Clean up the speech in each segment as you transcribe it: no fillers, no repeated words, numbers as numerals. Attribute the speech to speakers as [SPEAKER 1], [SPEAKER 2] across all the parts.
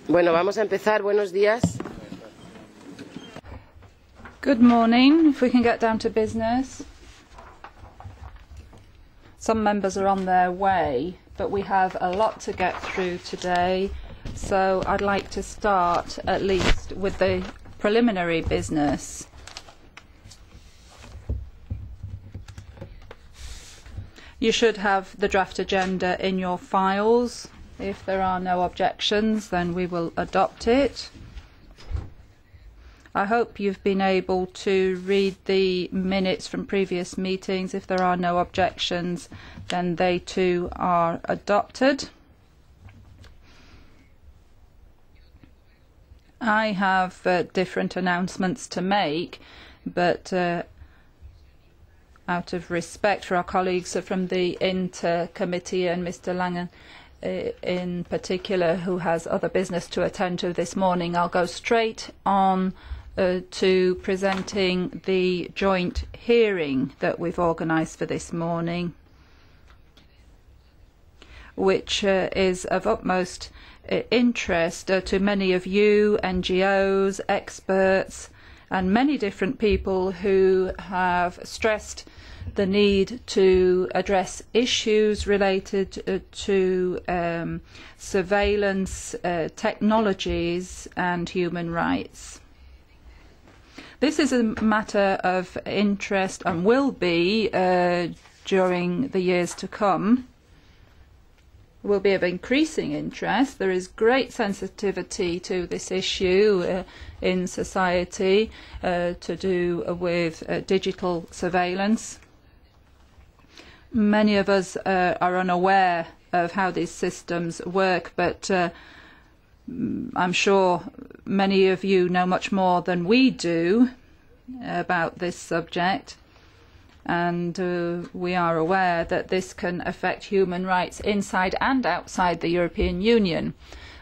[SPEAKER 1] Bueno, vamos a empezar. Buenos días.
[SPEAKER 2] Good morning. If we can get down to business. Some members are on their way, but we have a lot to get through today, so I'd like to start at least with the preliminary business. You should have the draft agenda in your files. If there are no objections, then we will adopt it. I hope you've been able to read the minutes from previous meetings. If there are no objections, then they too are adopted. I have different announcements to make, but out of respect for our colleagues from the Inter Committee and Mr. Langen in particular, who has other business to attend to this morning, I'll go straight on to presenting the joint hearing that we've organised for this morning, which is of utmost interest to many of you, NGOs, experts, and many different people who have stressed the need to address issues related to surveillance technologies and human rights. This is a matter of interest and will be during the years to come. Will be of increasing interest. There is great sensitivity to this issue in society to do with digital surveillance. Many of us are unaware of how these systems work, but I'm sure many of you know much more than we do about this subject, and we are aware that this can affect human rights inside and outside the European Union.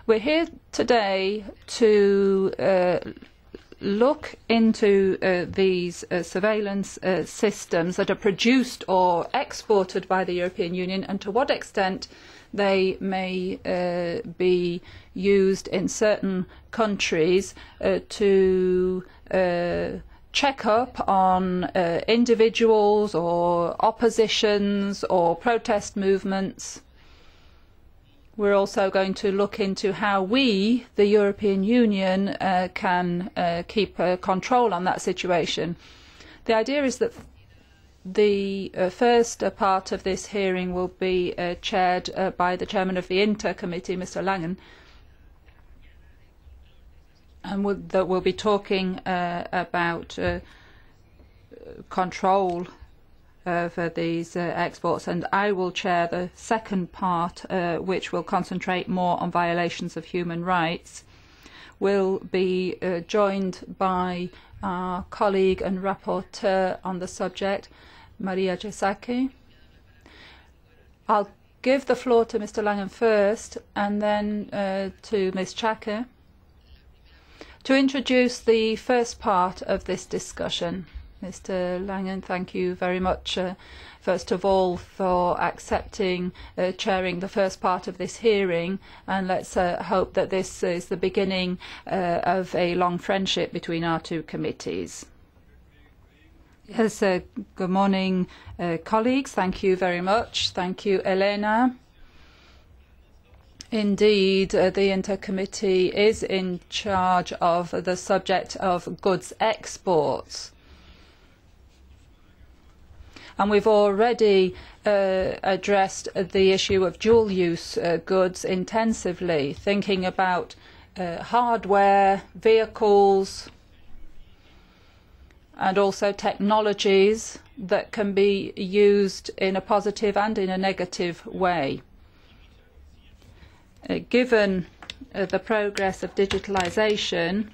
[SPEAKER 2] We're here today to look into these surveillance systems that are produced or exported by the European Union, and to what extent they may be used in certain countries to check up on individuals or oppositions or protest movements. We're also going to look into how we, the European Union, can keep control on that situation. The idea is that the first part of this hearing will be chaired by the chairman of the Inter Committee, Mr. Langen, and that we'll be talking about control of these exports, and I will chair the second part, which will concentrate more on violations of human rights. We'll be joined by our colleague and rapporteur on the subject, Marietje Schaake. I'll give the floor to Mr. Langen first, and then to Ms. Schaake, to introduce the first part of this discussion. Mr. Langen, thank you very much, first of all, for accepting chairing the first part of this hearing, and let's hope that this is the beginning of a long friendship between our two committees. Yes, good morning, colleagues. Thank you very much. Thank you, Elena. Indeed, the Inter Committee is in charge of the subject of goods exports. And we've already addressed the issue of dual-use goods intensively, thinking about hardware, vehicles, and also technologies that can be used in a positive and in a negative way. Given the progress of digitalization,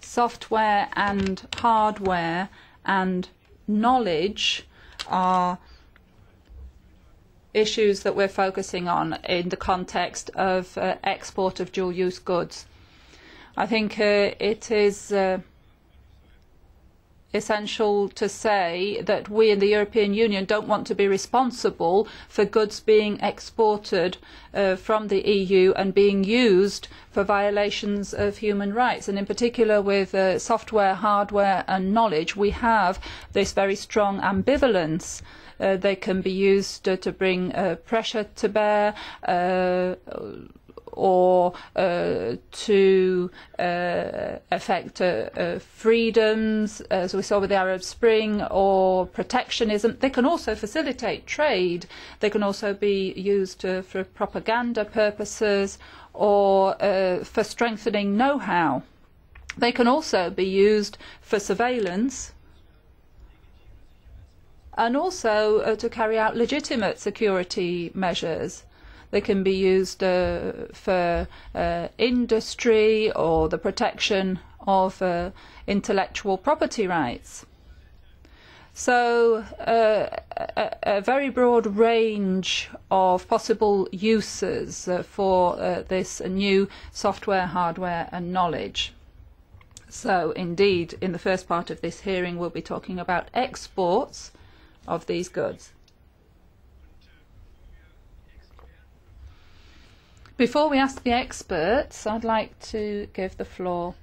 [SPEAKER 2] software and hardware and knowledge are issues that we're focusing on in the context of export of dual-use goods. I think it is essential to say that we in the European Union don't want to be responsible for goods being exported from the EU and being used for violations of human rights. And in particular with software, hardware and knowledge, we have this very strong ambivalence. They can be used to bring pressure to bear or to affect freedoms, as we saw with the Arab Spring, or protectionism. They can also facilitate trade. They can also be used for propaganda purposes or for strengthening know-how. They can also be used for surveillance and also to carry out legitimate security measures. They can be used for industry or the protection of intellectual property rights. So a very broad range of possible uses for this new software, hardware and knowledge. So indeed, in the first part of this hearing, we'll be talking about exports of these goods. Before we ask the experts, I'd like to give the floor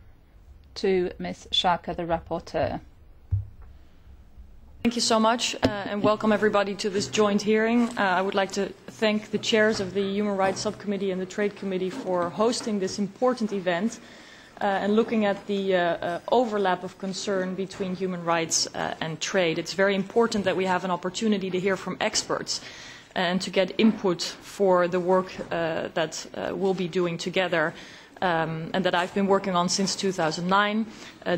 [SPEAKER 2] to Ms. Schaake, the rapporteur.
[SPEAKER 3] Thank you so much, and welcome everybody to this joint hearing. I would like to thank the chairs of the Human Rights Subcommittee and the Trade Committee for hosting this important event and looking at the overlap of concern between human rights and trade. It's very important that we have an opportunity to hear from experts and to get input for the work that we'll be doing together and that I've been working on since 2009,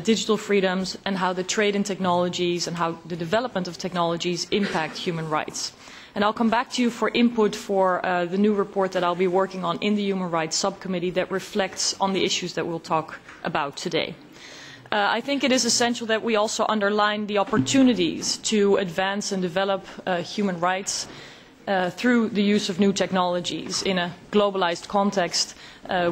[SPEAKER 3] digital freedoms and how the trade in technologies and how the development of technologies impact human rights. And I'll come back to you for input for the new report that I'll be working on in the Human Rights Subcommittee that reflects on the issues that we'll talk about today. I think it is essential that we also underline the opportunities to advance and develop human rights through the use of new technologies in a globalized context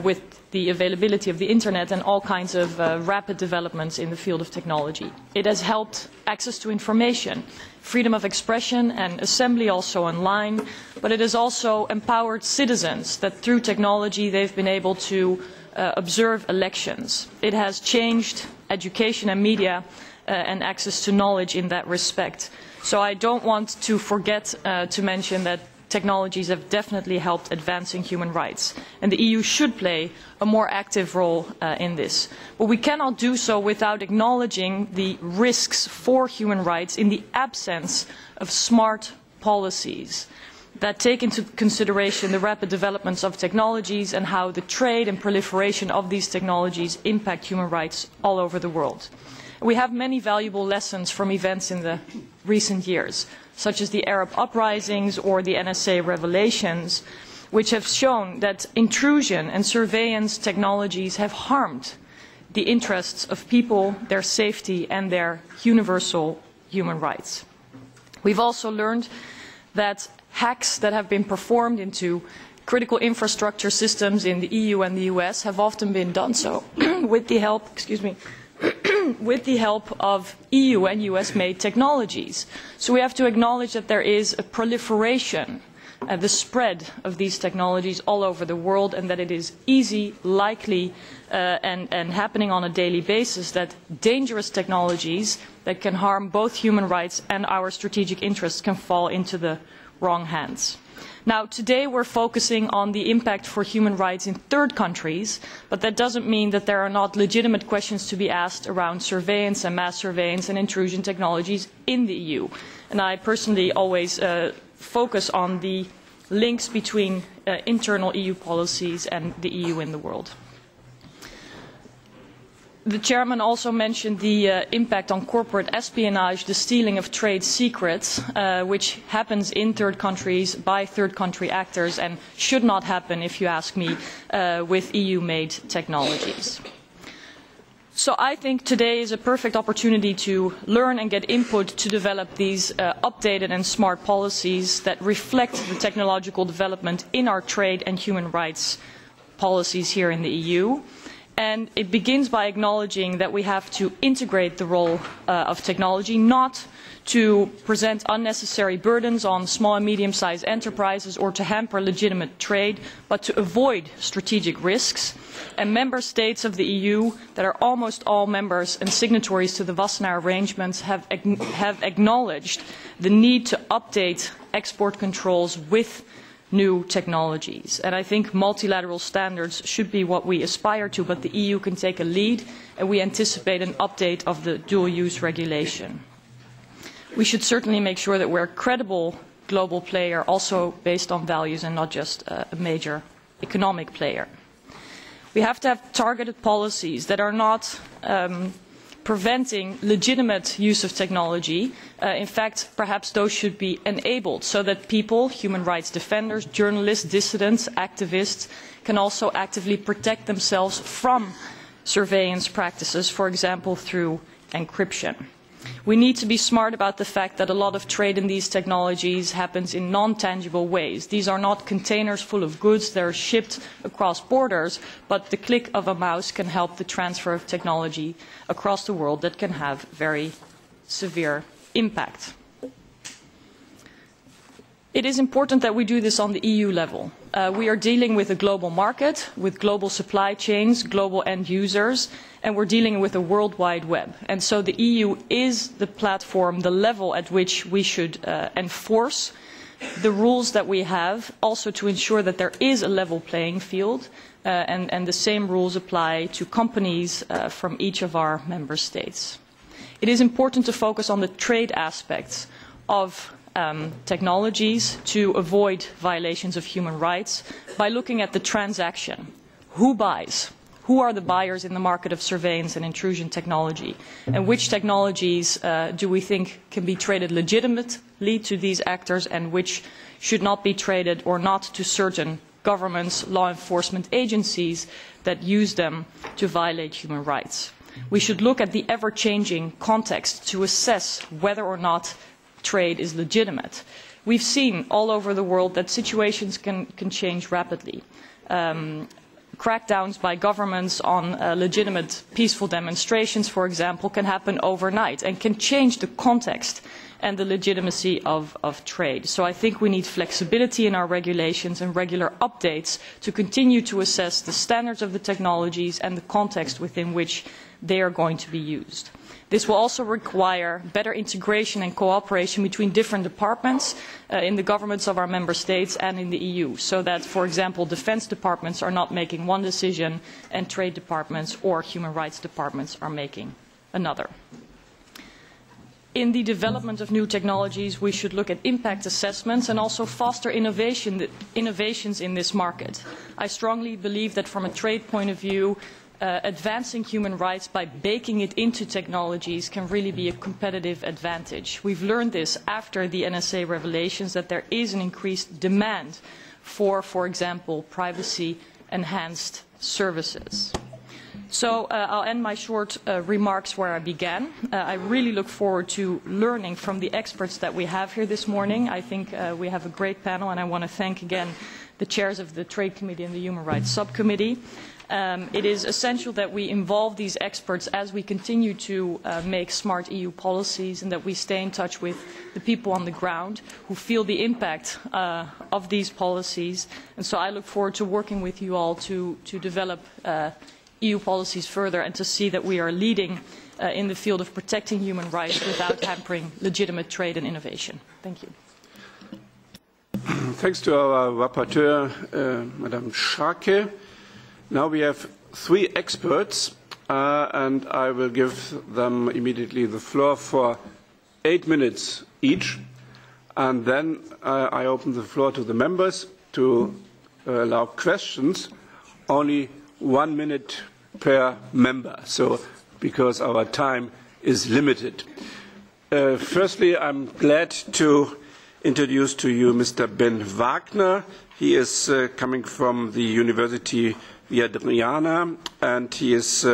[SPEAKER 3] with the availability of the internet and all kinds of rapid developments in the field of technology. It has helped access to information, freedom of expression and assembly also online, but it has also empowered citizens that through technology they've been able to observe elections. It has changed education and media and access to knowledge in that respect. So I don't want to forget to mention that technologies have definitely helped advancing human rights, and the EU should play a more active role in this. But we cannot do so without acknowledging the risks for human rights in the absence of smart policies that take into consideration the rapid developments of technologies and how the trade and proliferation of these technologies impact human rights all over the world. We have many valuable lessons from events in the recent years, such as the Arab uprisings or the NSA revelations, which have shown that intrusion and surveillance technologies have harmed the interests of people, their safety and their universal human rights. We've also learned that hacks that have been performed into critical infrastructure systems in the EU and the US have often been done so with the help, with the help of EU and US-made technologies. So we have to acknowledge that there is a proliferation, the spread of these technologies all over the world, and that it is easy, likely, and happening on a daily basis that dangerous technologies that can harm both human rights and our strategic interests can fall into the wrong hands. Now, today we're focusing on the impact for human rights in third countries, but that doesn't mean that there are not legitimate questions to be asked around surveillance and mass surveillance and intrusion technologies in the EU. And I personally always focus on the links between internal EU policies and the EU in the world. The chairman also mentioned the impact on corporate espionage, the stealing of trade secrets, which happens in third countries by third country actors and should not happen, if you ask me, with EU-made technologies. So I think today is a perfect opportunity to learn and get input to develop these updated and smart policies that reflect the technological development in our trade and human rights policies here in the EU. And it begins by acknowledging that we have to integrate the role of technology, not to present unnecessary burdens on small and medium-sized enterprises or to hamper legitimate trade, but to avoid strategic risks. And member states of the EU that are almost all members and signatories to the Wagner arrangements have acknowledged the need to update export controls with new technologies. And I think multilateral standards should be what we aspire to, but the EU can take a lead, and we anticipate an update of the dual-use regulation. We should certainly make sure that we're a credible global player, also based on values and not just a major economic player. We have to have targeted policies that are not preventing legitimate use of technology. In fact, perhaps those should be enabled so that people, human rights defenders, journalists, dissidents, activists, can also actively protect themselves from surveillance practices, for example, through encryption. We need to be smart about the fact that a lot of trade in these technologies happens in non-tangible ways. These are not containers full of goods that are shipped across borders, but the click of a mouse can help the transfer of technology across the world that can have very severe impact. It is important that we do this on the EU level. We are dealing with a global market, with global supply chains, global end users, and we're dealing with a World Wide Web. And so the EU is the platform, the level at which we should enforce the rules that we have, also to ensure that there is a level playing field, and the same rules apply to companies from each of our member states. It is important to focus on the trade aspects of technologies to avoid violations of human rights by looking at the transaction. Who buys? Who are the buyers in the market of surveillance and intrusion technology? And which technologies do we think can be traded legitimately to these actors and which should not be traded or not to certain governments, law enforcement agencies that use them to violate human rights? We should look at the ever-changing context to assess whether or not trade is legitimate. We've seen all over the world that situations can change rapidly. Crackdowns by governments on legitimate peaceful demonstrations, for example, can happen overnight and can change the context and the legitimacy of trade. So I think we need flexibility in our regulations and regular updates to continue to assess the standards of the technologies and the context within which they are going to be used. This will also require better integration and cooperation between different departments in the governments of our member states and in the EU, so that, for example, defence departments are not making one decision and trade departments or human rights departments are making another. In the development of new technologies, we should look at impact assessments and also foster innovations in this market. I strongly believe that from a trade point of view, advancing human rights by baking it into technologies can really be a competitive advantage. We've learned this after the NSA revelations, that there is an increased demand for example, privacy-enhanced services. So I'll end my short remarks where I began. I really look forward to learning from the experts that we have here this morning. I think we have a great panel, and I want to thank again the chairs of the Trade Committee and the Human Rights Subcommittee. It is essential that we involve these experts as we continue to make smart EU policies, and that we stay in touch with the people on the ground who feel the impact of these policies. And so I look forward to working with you all to develop EU policies further and to see that we are leading in the field of protecting human rights without hampering legitimate trade and innovation. Thank you.
[SPEAKER 4] Thanks to our rapporteur, Madame Schaake. Now we have three experts, and I will give them immediately the floor for 8 minutes each, and then I open the floor to the members to allow questions. Only 1 minute per member, so because our time is limited. Firstly, I'm glad to introduce to you Mr. Ben Wagner. He is coming from the University Adriana, and he is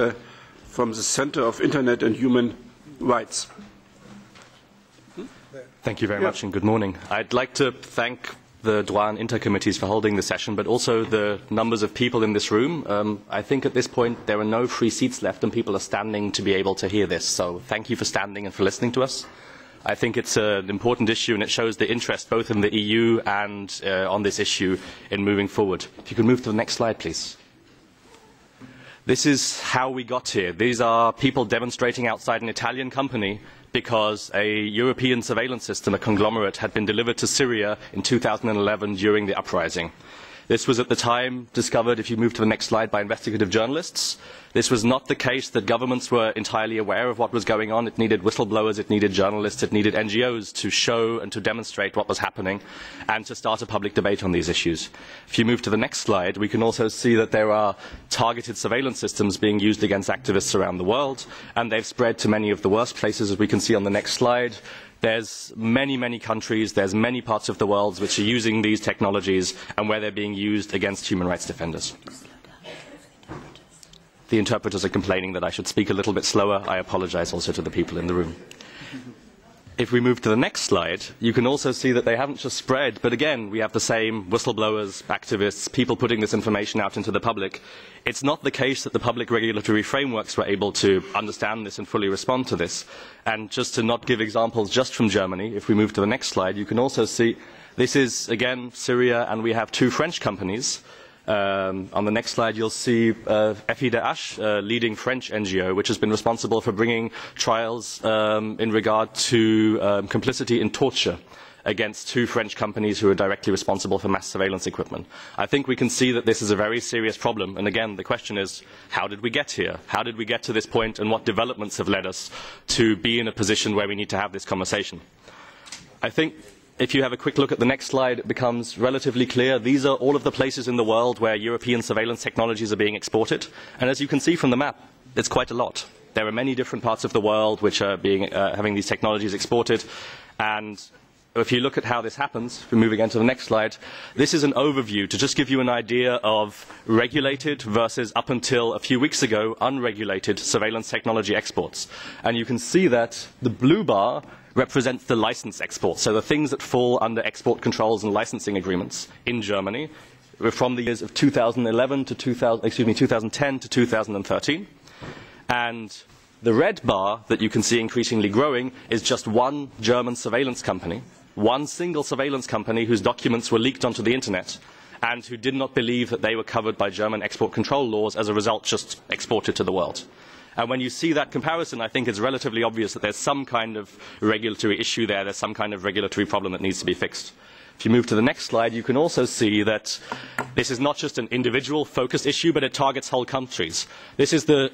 [SPEAKER 4] from the Center of Internet and Human Rights.
[SPEAKER 5] Thank you very much, and good morning. I'd like to thank the Droit and Inter committees for holding the session, but also the numbers of people in this room. I think at this point there are no free seats left and people are standing to be able to hear this. So thank you for standing and for listening to us. I think it's an important issue and it shows the interest both in the EU and on this issue in moving forward. If you could move to the next slide, please. This is how we got here. These are people demonstrating outside an Italian company because a European surveillance system, a conglomerate, had been delivered to Syria in 2011 during the uprising. This was at the time discovered, if you move to the next slide, by investigative journalists. This was not the case that governments were entirely aware of what was going on. It needed whistleblowers, it needed journalists, it needed NGOs to show and to demonstrate what was happening and to start a public debate on these issues. If you move to the next slide, we can also see that there are targeted surveillance systems being used against activists around the world, and they've spread to many of the worst places, as we can see on the next slide. There's many countries, there's many parts of the world which are using these technologies and where they're being used against human rights defenders. The interpreters are complaining that I should speak a little bit slower. I apologize also to the people in the room. If we move to the next slide, you can also see that they haven't just spread, but again, we have the same whistleblowers, activists, people putting this information out into the public. It's not the case that the public regulatory frameworks were able to understand this and fully respond to this. And just to not give examples just from Germany, if we move to the next slide, you can also see this is, again, Syria, and we have two French companies. On the next slide, you'll see FIDH, a leading French NGO, which has been responsible for bringing trials in regard to complicity in torture against two French companies who are directly responsible for mass surveillance equipment. I think we can see that this is a very serious problem. And again, the question is, how did we get here? How did we get to this point, and what developments have led us to be in a position where we need to have this conversation? I think if you have a quick look at the next slide, it becomes relatively clear. These are all of the places in the world where European surveillance technologies are being exported. And as you can see from the map, it's quite a lot. There are many different parts of the world which are having these technologies exported. And if you look at how this happens, if we move again to the next slide, this is an overview to just give you an idea of regulated versus, up until a few weeks ago, unregulated surveillance technology exports. And you can see that the blue bar represents the license exports, so the things that fall under export controls and licensing agreements in Germany from the years of 2011 to 2010 to 2013. And the red bar that you can see increasingly growing is just one German surveillance company, one single surveillance company whose documents were leaked onto the internet and who did not believe that they were covered by German export control laws, as a result just exported to the world. And when you see that comparison, I think it's relatively obvious that there's some kind of regulatory issue there, there's some kind of regulatory problem that needs to be fixed. If you move to the next slide, you can also see that this is not just an individual focused issue, but it targets whole countries. This is the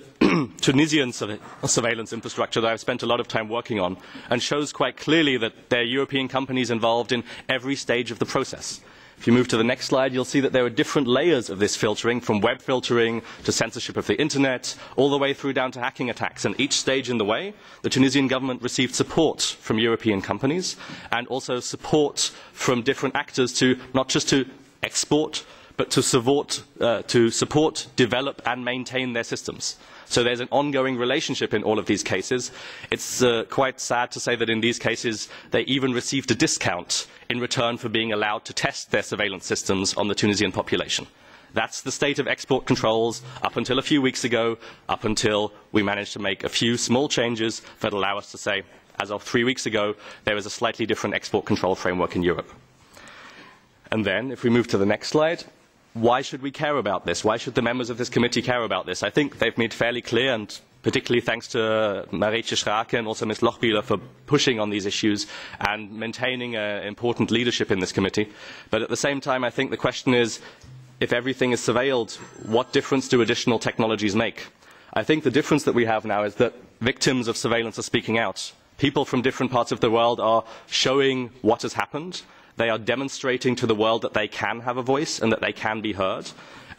[SPEAKER 5] Tunisian surveillance infrastructure that I've spent a lot of time working on, and shows quite clearly that there are European companies involved in every stage of the process. If you move to the next slide, you'll see that there are different layers of this filtering, from web filtering to censorship of the internet, all the way through down to hacking attacks. And each stage in the way, the Tunisian government received support from European companies and also support from different actors to not just to export, but to support, develop and maintain their systems. So there's an ongoing relationship in all of these cases. It's quite sad to say that in these cases they even received a discount in return for being allowed to test their surveillance systems on the Tunisian population. That's the state of export controls up until a few weeks ago, up until we managed to make a few small changes that allow us to say, as of 3 weeks ago, there is a slightly different export control framework in Europe. And then, if we move to the next slide, why should we care about this? Why should the members of this committee care about this? I think they've made fairly clear, and particularly thanks to Marietje Schaake and also Ms. Lochbihler for pushing on these issues and maintaining important leadership in this committee. But at the same time, I think the question is, if everything is surveilled, what difference do additional technologies make? I think the difference that we have now is that victims of surveillance are speaking out. People from different parts of the world are showing what has happened. They are demonstrating to the world that they can have a voice and that they can be heard.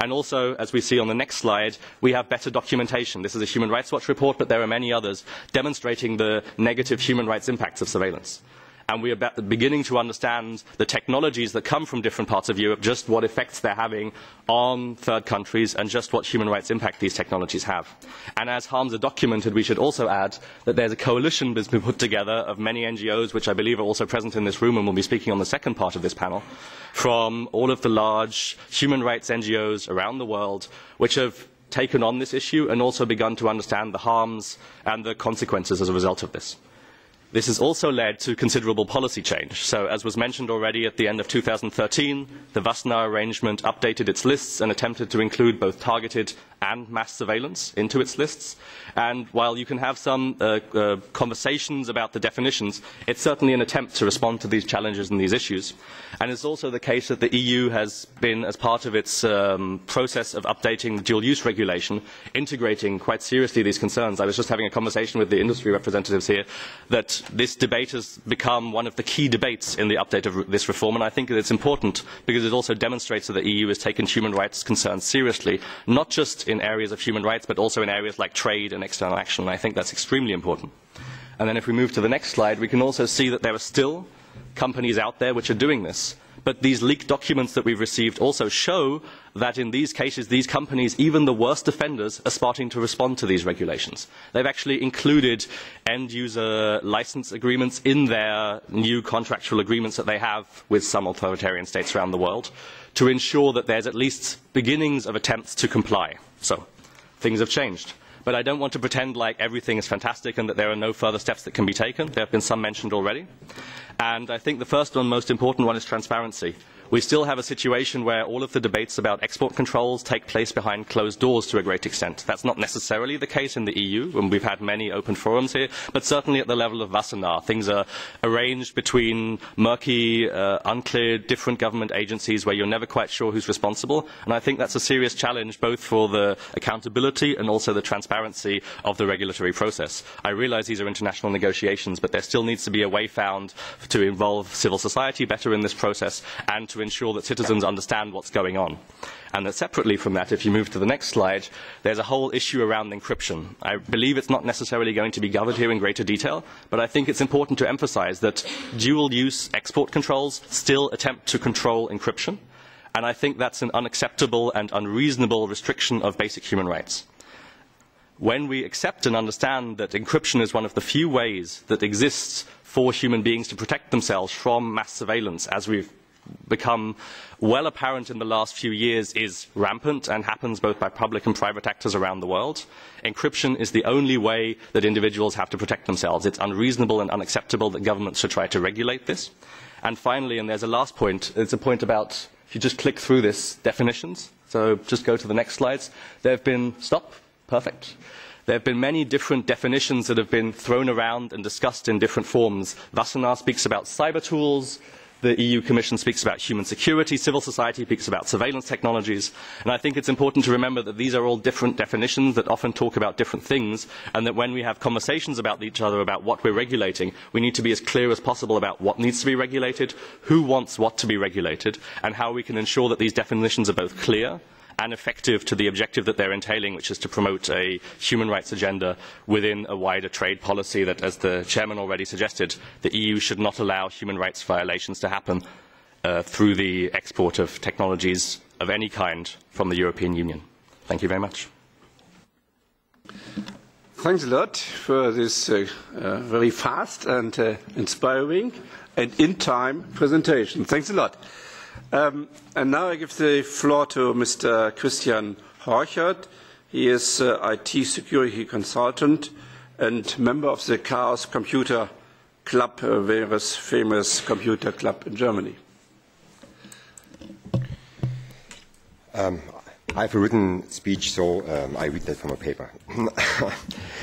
[SPEAKER 5] And also, as we see on the next slide, we have better documentation. This is a Human Rights Watch report, but there are many others demonstrating the negative human rights impacts of surveillance. and we are beginning to understand the technologies that come from different parts of Europe, just what effects they're having on third countries and just what human rights impact these technologies have. And as harms are documented, we should also add that there's a coalition that's been put together of many NGOs, which I believe are also present in this room and will be speaking on the second part of this panel, from all of the large human rights NGOs around the world, which have taken on this issue and also begun to understand the harms and the consequences as a result of this. This has also led to considerable policy change. So, as was mentioned already, at the end of 2013, the Wagner arrangement updated its lists and attempted to include both targeted and mass surveillance into its lists. And while you can have some conversations about the definitions, it's certainly an attempt to respond to these challenges and these issues. And it's also the case that the EU has been, as part of its process of updating the dual-use regulation, integrating quite seriously these concerns. I was just having a conversation with the industry representatives here that this debate has become one of the key debates in the update of this reform, and I think that it's important because it also demonstrates that the EU has taken human rights concerns seriously, not just in areas of human rights, but also in areas like trade and external action. And I think that's extremely important. And then if we move to the next slide, we can also see that there are still companies out there which are doing this. But these leaked documents that we've received also show that in these cases, these companies, even the worst offenders, are starting to respond to these regulations. They've actually included end-user license agreements in their new contractual agreements that they have with some authoritarian states around the world to ensure that there's at least beginnings of attempts to comply. So, things have changed. But I don't want to pretend like everything is fantastic and that there are no further steps that can be taken. There have been some mentioned already. And I think the first and most important one is transparency. We still have a situation where all of the debates about export controls take place behind closed doors to a great extent. That's not necessarily the case in the EU, and we've had many open forums here, but certainly at the level of Wagner, things are arranged between murky, unclear, different government agencies where you're never quite sure who's responsible. And I think that's a serious challenge both for the accountability and also the transparency of the regulatory process. I realize these are international negotiations, but there still needs to be a way found to involve civil society better in this process and to ensure that citizens understand what's going on. And that separately from that, if you move to the next slide, there's a whole issue around encryption. I believe it's not necessarily going to be covered here in greater detail, but I think it's important to emphasize that dual-use export controls still attempt to control encryption, and I think that's an unacceptable and unreasonable restriction of basic human rights. When we accept and understand that encryption is one of the few ways that exists for human beings to protect themselves from mass surveillance, as we've become well apparent in the last few years, is rampant and happens both by public and private actors around the world. Encryption is the only way that individuals have to protect themselves. It's unreasonable and unacceptable that governments should try to regulate this. And finally, and there's a last point, it's a point about, if you just click through this, definitions. So just go to the next slides. There have been, perfect. There have been many different definitions that have been thrown around and discussed in different forms. Wagner speaks about cyber tools. The EU Commission speaks about human security, civil society speaks about surveillance technologies, and I think it's important to remember that these are all different definitions that often talk about different things, and that when we have conversations about each other about what we're regulating, we need to be as clear as possible about what needs to be regulated, who wants what to be regulated, and how we can ensure that these definitions are both clear and effective to the objective that they're entailing, which is to promote a human rights agenda within a wider trade policy that, as the chairman already suggested, the EU should not allow human rights violations to happen through the export of technologies of any kind from the European Union. Thank you very much.
[SPEAKER 4] Thanks a lot for this very fast and inspiring and in-time presentation. Thanks a lot. And now I give the floor to Mr. Christian Horchert. He is IT security consultant and member of the Chaos Computer Club, a very famous computer club in Germany.
[SPEAKER 6] I have a written speech, so I read that from a paper.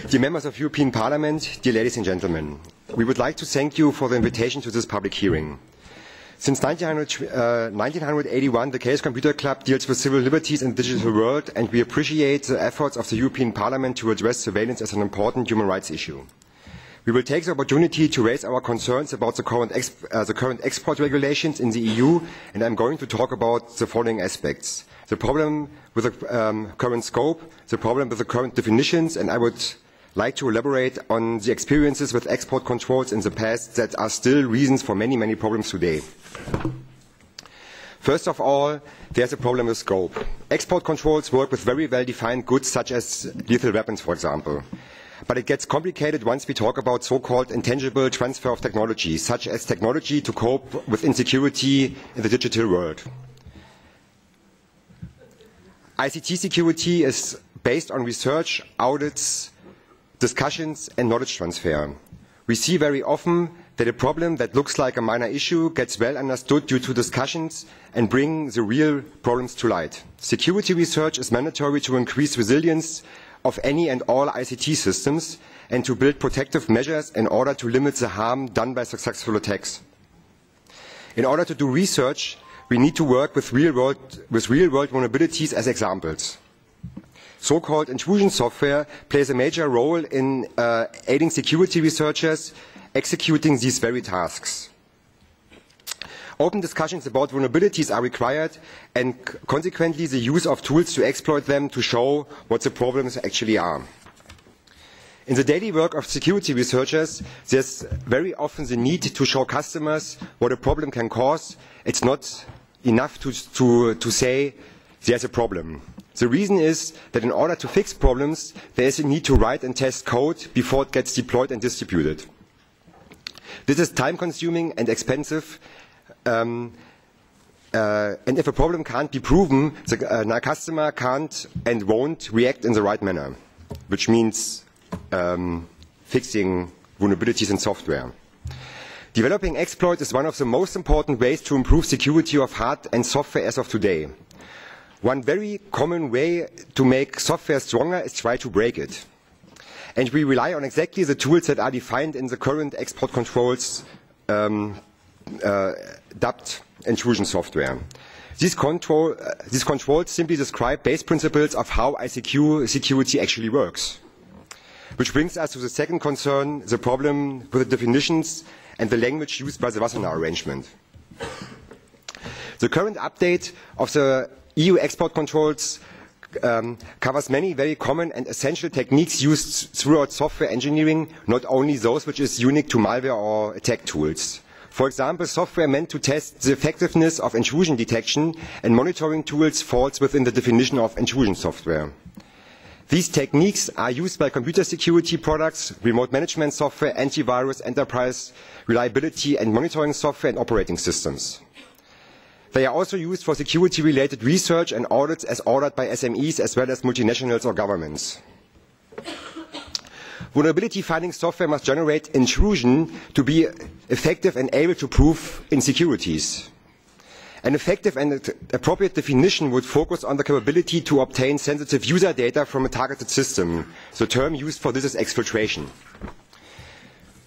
[SPEAKER 6] Dear members of European Parliament, dear ladies and gentlemen, we would like to thank you for the invitation to this public hearing. Since 1981, the Chaos Computer Club deals with civil liberties in the digital world, and we appreciate the efforts of the European Parliament to address surveillance as an important human rights issue. We will take the opportunity to raise our concerns about the current export regulations in the EU, and I'm going to talk about the following aspects. The problem with the current scope, the problem with the current definitions, and I would like to elaborate on the experiences with export controls in the past that are still reasons for many, many problems today. First of all, there's a problem with scope. Export controls work with very well-defined goods such as lethal weapons, for example. But it gets complicated once we talk about so-called intangible transfer of technology, such as technology to cope with insecurity in the digital world. ICT security is based on research, audits, discussions and knowledge transfer. We see very often that a problem that looks like a minor issue gets well understood due to discussions and bring the real problems to light. Security research is mandatory to increase resilience of any and all ICT systems and to build protective measures in order to limit the harm done by successful attacks. In order to do research, we need to work with real-world vulnerabilities as examples. So-called intrusion software plays a major role in aiding security researchers executing these very tasks. Open discussions about vulnerabilities are required and consequently the use of tools to exploit them to show what the problems actually are. In the daily work of security researchers, there's very often the need to show customers what a problem can cause. It's not enough to say there's a problem. The reason is that in order to fix problems, there is a need to write and test code before it gets deployed and distributed. This is time-consuming and expensive, and if a problem can't be proven, the customer can't and won't react in the right manner, which means fixing vulnerabilities in software. Developing exploits is one of the most important ways to improve security of hard and software as of today. One very common way to make software stronger is try to break it. And we rely on exactly the tools that are defined in the current export controls dubbed intrusion software. These controls simply describe base principles of how ICQ security actually works. Which brings us to the second concern, the problem with the definitions and the language used by the Wagner arrangement. The current update of the EU export controls covers many very common and essential techniques used throughout software engineering, not only those which is unique to malware or attack tools. For example, software meant to test the effectiveness of intrusion detection and monitoring tools falls within the definition of intrusion software. These techniques are used by computer security products, remote management software, antivirus, enterprise reliability and monitoring software and operating systems. They are also used for security-related research and audits as ordered by SMEs as well as multinationals or governments. Vulnerability finding software must generate intrusion to be effective and able to prove insecurities. An effective and appropriate definition would focus on the capability to obtain sensitive user data from a targeted system. The term used for this is exfiltration.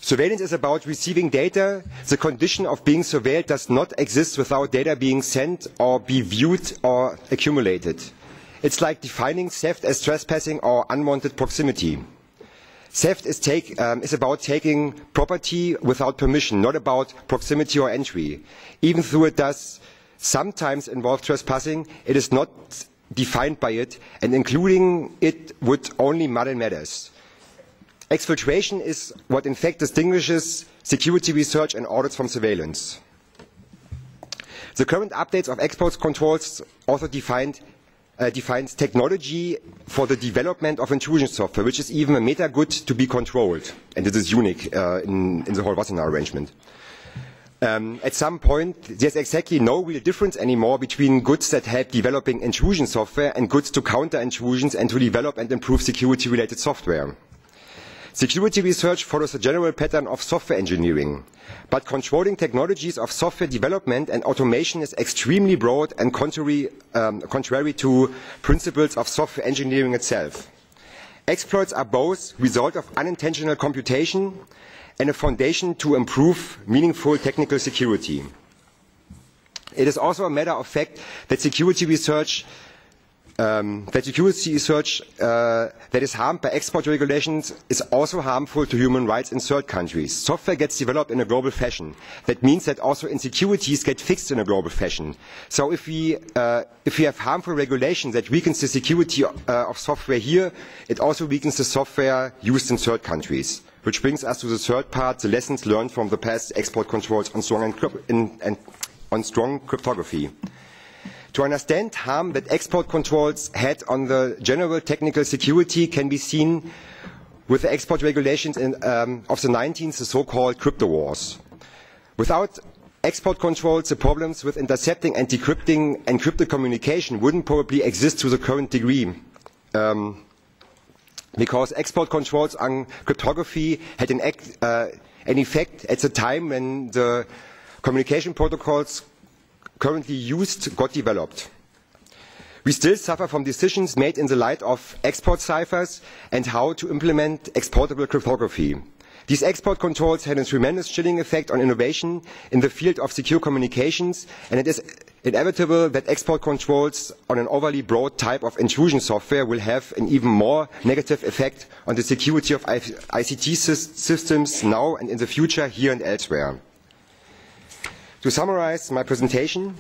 [SPEAKER 6] Surveillance is about receiving data. The condition of being surveilled does not exist without data being sent or be viewed or accumulated. It's like defining theft as trespassing or unwanted proximity. Theft is about taking property without permission, not about proximity or entry. Even though it does sometimes involve trespassing, it is not defined by it, and including it would only muddle matters. Exfiltration is what in fact distinguishes security research and audits from surveillance. The current updates of export controls also defines technology for the development of intrusion software, which is even a meta good to be controlled, and it is unique in the whole Wagner arrangement. At some point, there's exactly no real difference anymore between goods that help developing intrusion software and goods to counter intrusions and to develop and improve security-related software. Security research follows a general pattern of software engineering, but controlling technologies of software development and automation is extremely broad and contrary to principles of software engineering itself. Exploits are both result of unintentional computation and a foundation to improve meaningful technical security. It is also a matter of fact that security research that security research that is harmed by export regulations is also harmful to human rights in third countries. Software gets developed in a global fashion. That means that also insecurities get fixed in a global fashion. So if we have harmful regulations that weakens the security of software here, it also weakens the software used in third countries. Which brings us to the third part, the lessons learned from the past export controls on strong cryptography. To understand harm that export controls had on the general technical security can be seen with the export regulations of the 19th, the so-called crypto wars. Without export controls, the problems with intercepting and decrypting encrypted communication wouldn't probably exist to the current degree. Because export controls on cryptography had an effect at the time when the communication protocols currently used got developed. We still suffer from decisions made in the light of export ciphers and how to implement exportable cryptography. These export controls had a tremendous chilling effect on innovation in the field of secure communications, and it is inevitable that export controls on an overly broad type of intrusion software will have an even more negative effect on the security of ICT systems now and in the future here and elsewhere. To summarize my presentation,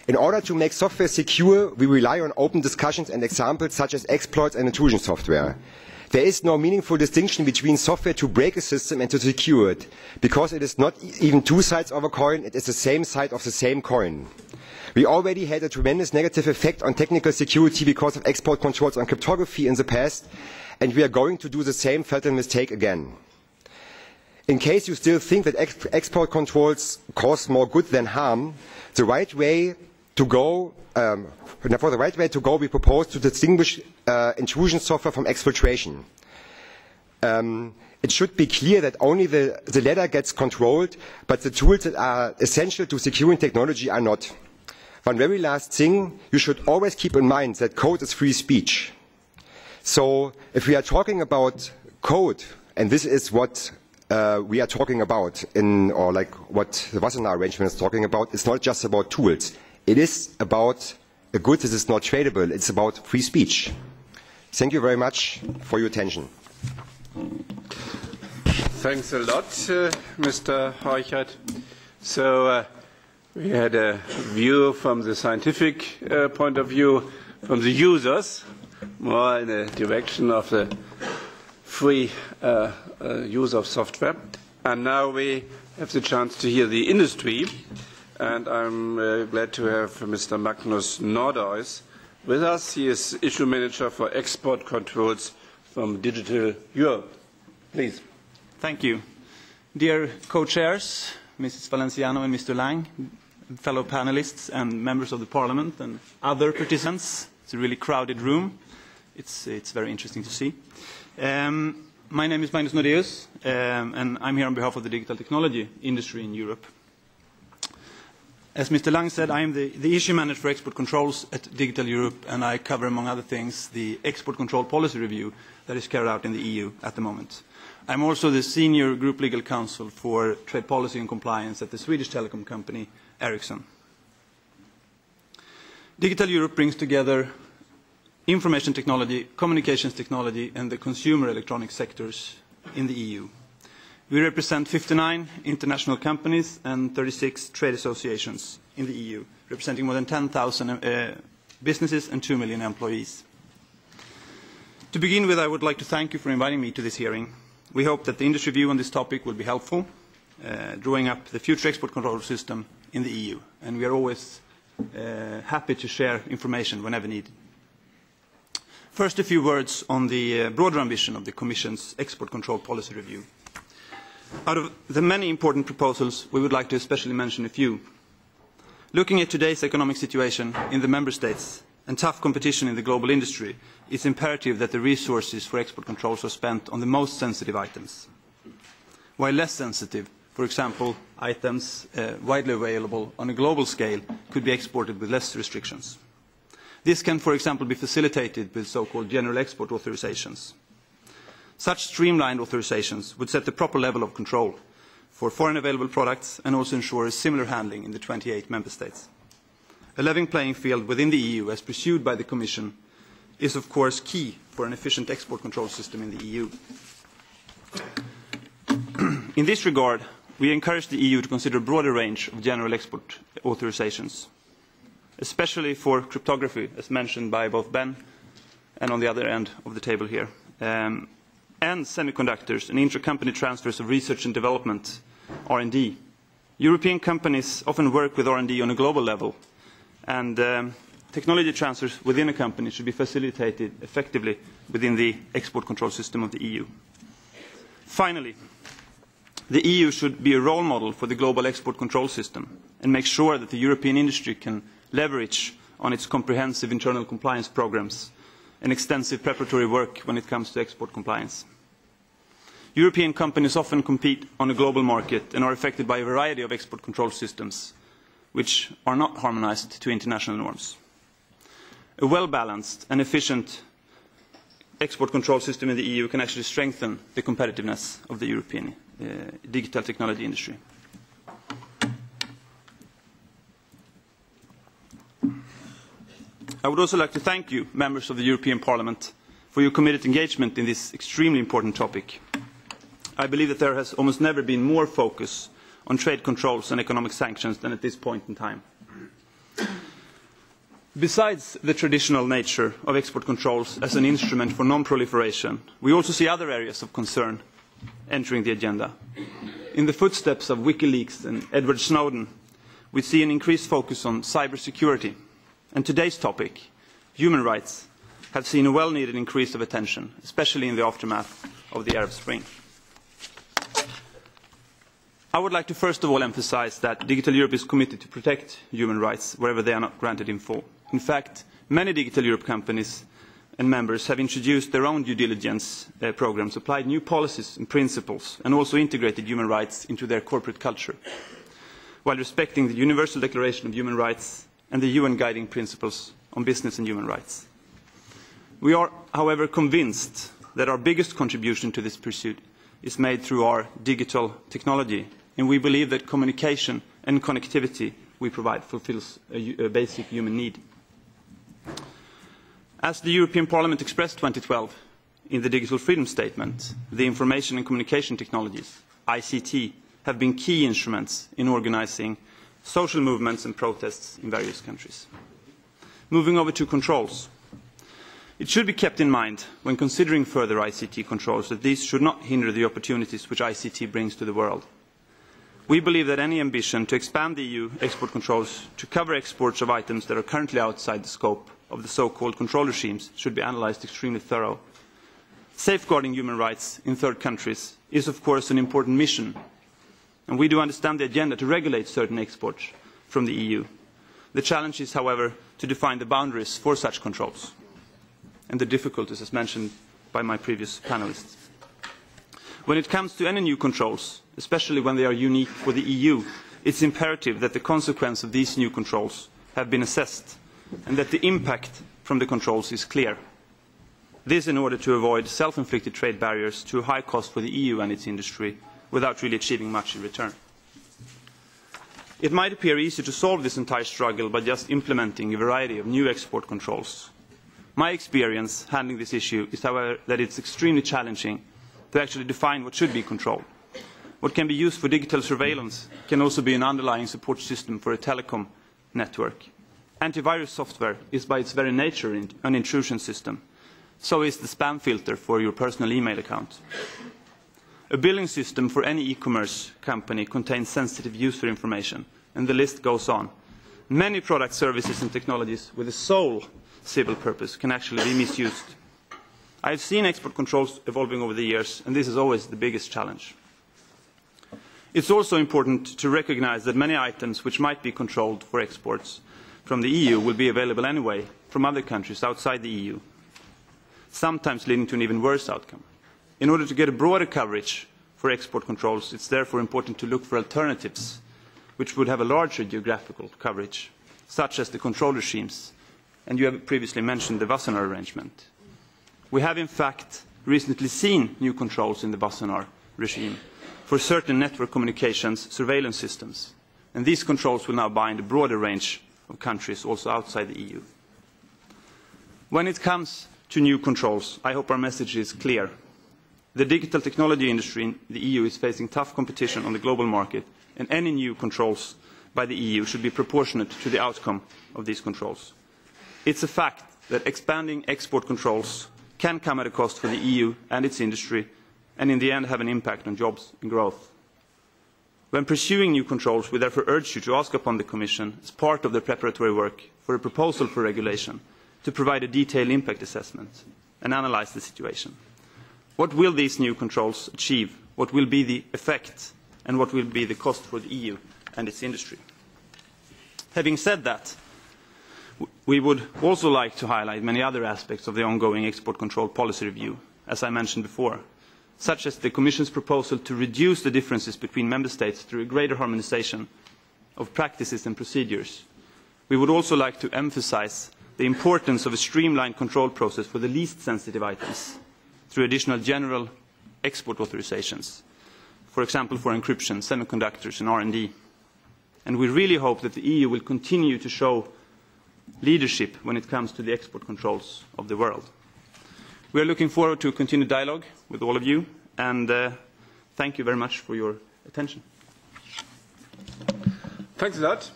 [SPEAKER 6] in order to make software secure, we rely on open discussions and examples such as exploits and intrusion software. There is no meaningful distinction between software to break a system and to secure it, because it is not even two sides of a coin, it is the same side of the same coin. We already had a tremendous negative effect on technical security because of export controls on cryptography in the past, and we are going to do the same fatal mistake again. In case you still think that export controls cause more good than harm, the right way to go, we propose to distinguish intrusion software from exfiltration. It should be clear that only the latter gets controlled, but the tools that are essential to securing technology are not. One very last thing, you should always keep in mind that code is free speech. So if we are talking about code, and this is what we are talking about or like what the Wassenaar arrangement is talking about, it's not just about tools. It is about a good that is not tradable. It's about free speech. Thank you very much for your attention.
[SPEAKER 4] Thanks a lot, Mr. Heuchert. So we had a view from the scientific point of view, from the users, more in the direction of the free use of software. And now we have the chance to hear the industry. And I'm glad to have Mr. Magnus Nordeus with us. He is issue manager for export controls from Digital Europe. Please.
[SPEAKER 7] Thank you. Dear co-chairs, Mrs. Valenciano and Mr. Lang, fellow panelists and members of the Parliament and other participants. It's a really crowded room. It's very interesting to see. My name is Magnus Nordeus, and I'm here on behalf of the digital technology industry in Europe. As Mr. Lang said, I am the issue manager for export controls at Digital Europe, and I cover, among other things, the export control policy review that is carried out in the EU at the moment. I'm also the senior group legal counsel for trade policy and compliance at the Swedish telecom company Ericsson. Digital Europe brings together information technology, communications technology, and the consumer electronic sectors in the EU. We represent 59 international companies and 36 trade associations in the EU, representing more than 10,000 businesses and 2 million employees. To begin with, I would like to thank you for inviting me to this hearing. We hope that the industry view on this topic will be helpful, drawing up the future export control system in the EU. And we are always happy to share information whenever needed. First, a few words on the broader ambition of the Commission's export control policy review. Out of the many important proposals, we would like to especially mention a few. Looking at today's economic situation in the Member States and tough competition in the global industry, it's imperative that the resources for export controls are spent on the most sensitive items, while less sensitive, for example, items widely available on a global scale, could be exported with less restrictions. This can, for example, be facilitated with so-called general export authorizations. Such streamlined authorizations would set the proper level of control for foreign available products and also ensure a similar handling in the 28 member states. a level playing field within the EU, as pursued by the Commission, is of course key for an efficient export control system in the EU. In this regard, we encourage the EU to consider a broader range of general export authorizations, especially for cryptography, as mentioned by both Ben and on the other end of the table here, and semiconductors and intra-company transfers of research and development, R&D. European companies often work with R&D on a global level, and technology transfers within a company should be facilitated effectively within the export control system of the EU. Finally, the EU should be a role model for the global export control system and make sure that the European industry can leverage on its comprehensive internal compliance programs and extensive preparatory work when it comes to export compliance. European companies often compete on a global market and are affected by a variety of export control systems which are not harmonized to international norms. A well-balanced and efficient export control system in the EU can actually strengthen the competitiveness of the European digital technology industry. I would also like to thank you, members of the European Parliament, for your committed engagement in this extremely important topic. I believe that there has almost never been more focus on trade controls and economic sanctions than at this point in time. Besides the traditional nature of export controls as an instrument for non-proliferation, we also see other areas of concern entering the agenda. In the footsteps of WikiLeaks and Edward Snowden, we see an increased focus on cybersecurity. And today's topic, human rights, have seen a well-needed increase of attention, especially in the aftermath of the Arab Spring. I would like to first of all emphasize that Digital Europe is committed to protect human rights wherever they are not granted in full. In fact, many Digital Europe companies and members have introduced their own due diligence programs, applied new policies and principles, and also integrated human rights into their corporate culture, while respecting the Universal Declaration of Human Rights and the UN guiding principles on business and human rights. We are, however, convinced that our biggest contribution to this pursuit is made through our digital technology, and we believe that communication and connectivity we provide fulfills a basic human need. As the European Parliament expressed 2012 in the Digital Freedom Statement, the information and communication technologies, ICT, have been key instruments in organizing social movements and protests in various countries. Moving over to controls. It should be kept in mind when considering further ICT controls that these should not hinder the opportunities which ICT brings to the world. We believe that any ambition to expand the EU export controls to cover exports of items that are currently outside the scope of the so-called control regimes should be analysed extremely thorough. Safeguarding human rights in third countries is of course an important mission, and we do understand the agenda to regulate certain exports from the EU. The challenge is, however, to define the boundaries for such controls, and the difficulties as mentioned by my previous panelists. When it comes to any new controls, especially when they are unique for the EU, it's imperative that the consequence of these new controls have been assessed and that the impact from the controls is clear. This in order to avoid self-inflicted trade barriers to a high cost for the EU and its industry without really achieving much in return. It might appear easy to solve this entire struggle by just implementing a variety of new export controls. My experience handling this issue is, however, that it's extremely challenging to actually define what should be controlled. What can be used for digital surveillance can also be an underlying support system for a telecom network. Antivirus software is by its very nature an intrusion system. So is the spam filter for your personal email account. A billing system for any e-commerce company contains sensitive user information, and the list goes on. Many products, services and technologies with a sole civil purpose can actually be misused. I have seen export controls evolving over the years, and this is always the biggest challenge. It's also important to recognize that many items which might be controlled for exports from the EU will be available anyway from other countries outside the EU, sometimes leading to an even worse outcome. In order to get a broader coverage for export controls, it's therefore important to look for alternatives which would have a larger geographical coverage, such as the control regimes, and you have previously mentioned the Wagner arrangement. We have in fact recently seen new controls in the Wagner regime for certain network communications surveillance systems, and these controls will now bind a broader range of countries also outside the EU. When it comes to new controls, I hope our message is clear. The digital technology industry in the EU is facing tough competition on the global market, and any new controls by the EU should be proportionate to the outcome of these controls. It's a fact that expanding export controls can come at a cost for the EU and its industry, and in the end have an impact on jobs and growth. When pursuing new controls, we therefore urge you to ask upon the Commission, as part of the preparatory work for a proposal for regulation, to provide a detailed impact assessment and analyse the situation. What will these new controls achieve? What will be the effect? And what will be the cost for the EU and its industry? Having said that, we would also like to highlight many other aspects of the ongoing export control policy review, as I mentioned before, such as the Commission's proposal to reduce the differences between Member States through a greater harmonisation of practices and procedures. We would also like to emphasise the importance of a streamlined control process for the least sensitive items through additional general export authorisations, for example for encryption, semiconductors and R&D. And we really hope that the EU will continue to show leadership when it comes to the export controls of the world. We are looking forward to a continued dialogue with all of you, and thank you very much for your attention.
[SPEAKER 4] Thanks a lot.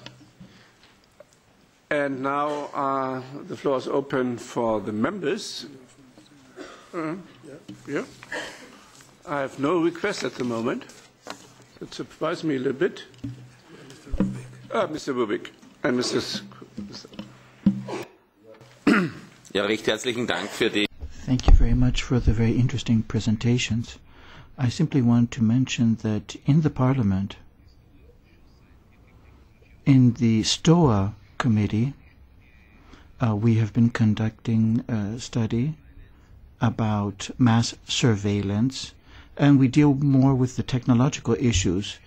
[SPEAKER 4] And now the floor is open for the members. Yeah. I have no request at the moment. That surprised me a little bit. Mr. Rubik and Mrs.
[SPEAKER 8] Ja, recht herzlichen Dank für die.
[SPEAKER 9] Thank you very much for the very interesting presentations. I simply want to mention that in the Parliament, in the STOA committee, we have been conducting a study about mass surveillance, and we deal more with the technological issues.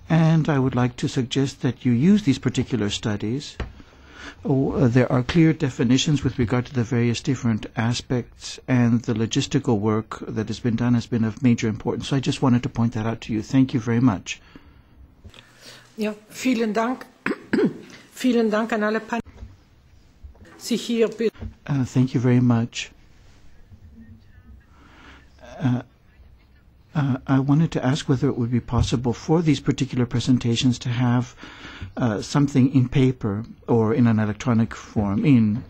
[SPEAKER 9] And I would like to suggest that you use these particular studies. There are clear definitions with regard to the various different aspects, and the logistical work that has been done has been of major importance. So I just wanted to point that out to you. Thank you very much.
[SPEAKER 10] Ja, vielen Dank. Vielen Dank an alle Panel.
[SPEAKER 9] Thank you very much. I wanted to ask whether it would be possible for these particular presentations to have something in paper or in an electronic form.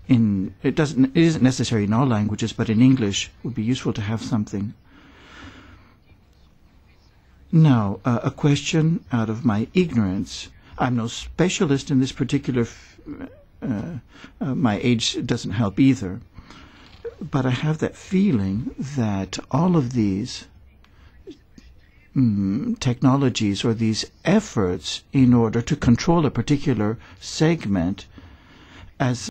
[SPEAKER 9] It isn't necessary in all languages, but in English it would be useful to have something. Now, a question out of my ignorance. I'm no specialist in this particular. My age doesn't help either. But I have that feeling that all of these technologies or these efforts in order to control a particular segment, as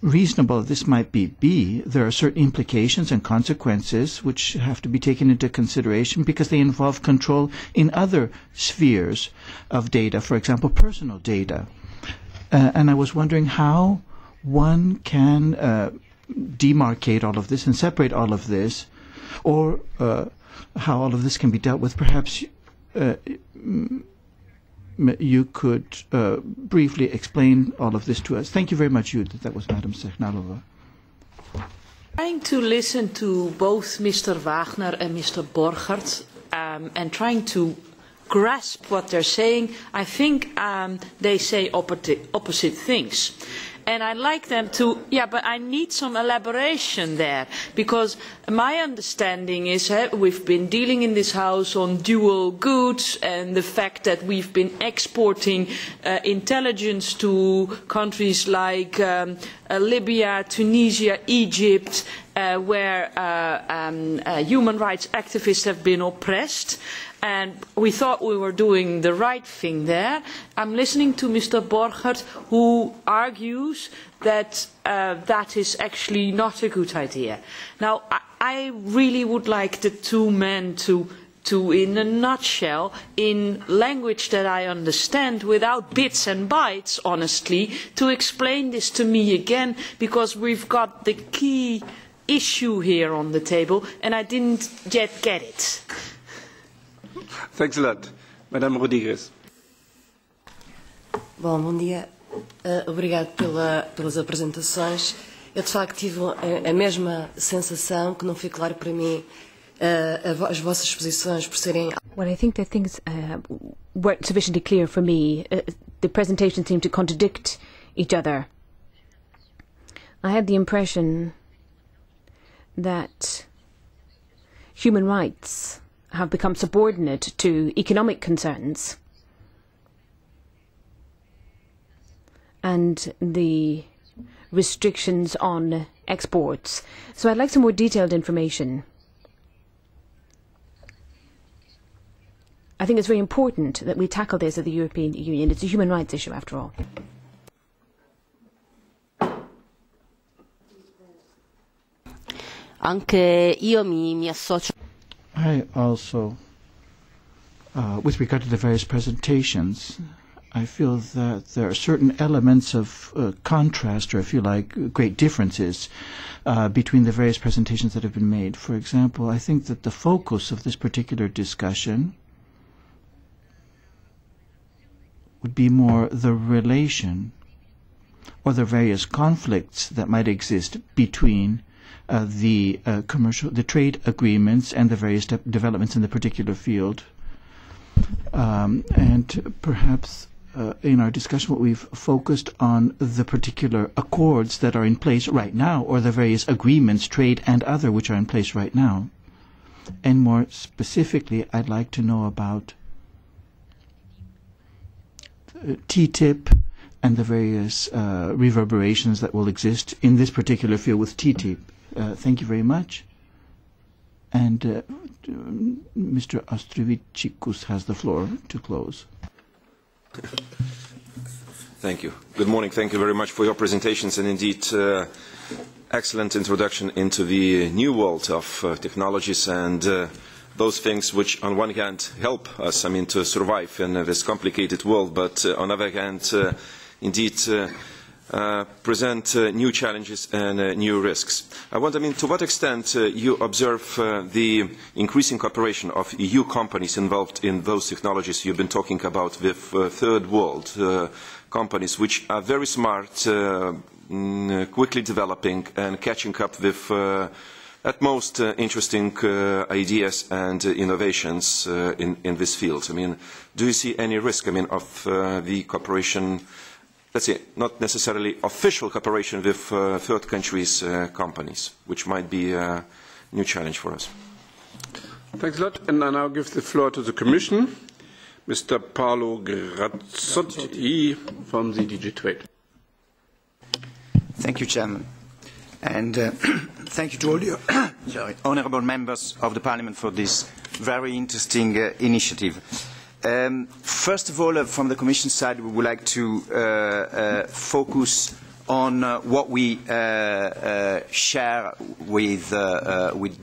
[SPEAKER 9] reasonable as this might be, there are certain implications and consequences which have to be taken into consideration because they involve control in other spheres of data, for example, personal data. And I was wondering how one can demarcate all of this and separate all of this, or how all of this can be dealt with. Perhaps you could briefly explain all of this to us. Thank you very much, Judith. That was Madam Sechnalova.
[SPEAKER 11] Trying to listen to both Mr. Wagner and Mr. Borchert and trying to grasp what they're saying, I think they say opposite things. And I'd like them to, but I need some elaboration there, because my understanding is we've been dealing in this house on dual goods and the fact that we've been exporting intelligence to countries like Libya, Tunisia, Egypt, where human rights activists have been oppressed. And we thought we were doing the right thing there. I'm listening to Mr. Borchert, who argues that that is actually not a good idea. Now, I really would like the two men to, in a nutshell, in language that I understand, without bits and bytes, honestly, to explain this to me again, because we've got the key issue here on the table, and I didn't yet get it.
[SPEAKER 4] Thanks a lot. Madame Rodriguez.
[SPEAKER 12] Bom dia. Obrigado pelas apresentações. Eu, de facto, tive a mesma sensação, que não foi claro para mim as vossas exposições por serem...
[SPEAKER 13] Well, I think that things weren't sufficiently clear for me. The presentations seemed to contradict each other. I had the impression that human rights have become subordinate to economic concerns, and the restrictions on exports. So I'd like some more detailed information. I think it's very important that we tackle this at the European Union. It's a human rights issue, after all.
[SPEAKER 14] Anche io mi associo.
[SPEAKER 9] I also, with regard to the various presentations, I feel that there are certain elements of contrast, or if you like, great differences between the various presentations that have been made. For example, I think that the focus of this particular discussion would be more the relation or the various conflicts that might exist between the trade agreements and the various developments in the particular field. And perhaps in our discussion what we've focused on the particular accords that are in place right now, or the various agreements, trade and other, which are in place right now. And more specifically, I'd like to know about TTIP and the various reverberations that will exist in this particular field with TTIP. Thank you very much. And Mr. Ostrovicius has the floor to close.
[SPEAKER 15] Thank you. Good morning. Thank you very much for your presentations, and indeed excellent introduction into the new world of technologies and those things which on one hand help us, to survive in this complicated world, but on the other hand indeed present new challenges and new risks. I wonder, to what extent you observe the increasing cooperation of EU companies involved in those technologies you've been talking about with third world companies, which are very smart, quickly developing and catching up with at most interesting ideas and innovations in this field. Do you see any risk of the cooperation, let's say, not necessarily official cooperation with third countries' companies, which might be a new challenge for us?
[SPEAKER 4] Thanks a lot. And I now give the floor to the Commission, Mr. Paolo Grazzotti from the DG Trade.
[SPEAKER 16] Thank you, Chairman. And thank you to all you honourable members of the Parliament for this very interesting initiative. First of all, from the Commission side, we would like to focus on what we share with